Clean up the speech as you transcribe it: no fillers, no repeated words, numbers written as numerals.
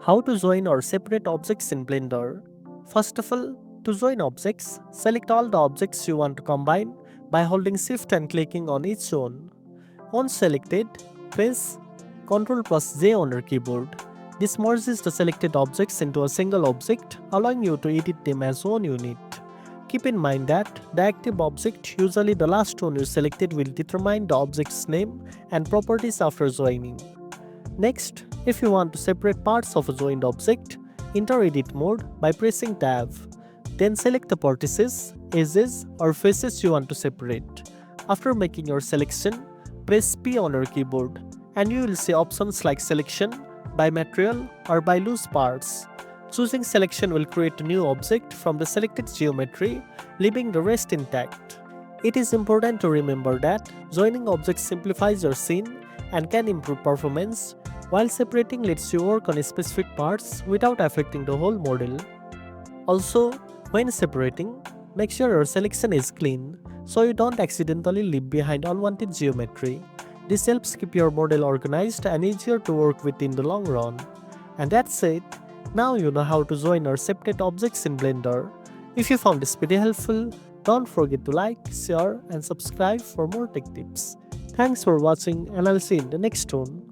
How to join or separate objects in Blender. First of all, to join objects, select all the objects you want to combine by holding Shift and clicking on each one. Once selected, press Ctrl plus J on your keyboard. This merges the selected objects into a single object, allowing you to edit them as one unit. Keep in mind that the active object, usually the last one you selected, will determine the object's name and properties after joining. Next, if you want to separate parts of a joined object, enter Edit mode by pressing Tab. Then select the vertices, edges, or faces you want to separate. After making your selection, press P on your keyboard and you will see options like Selection, by Material, or by Loose Parts. Choosing Selection will create a new object from the selected geometry, leaving the rest intact. It is important to remember that joining objects simplifies your scene and can improve performance, while separating lets you work on specific parts without affecting the whole model. Also, when separating, make sure your selection is clean so you don't accidentally leave behind unwanted geometry. This helps keep your model organized and easier to work with in the long run. And that's it. Now you know how to join or separate objects in Blender. If you found this video helpful, don't forget to like, share, and subscribe for more tech tips. Thanks for watching, and I'll see you in the next one.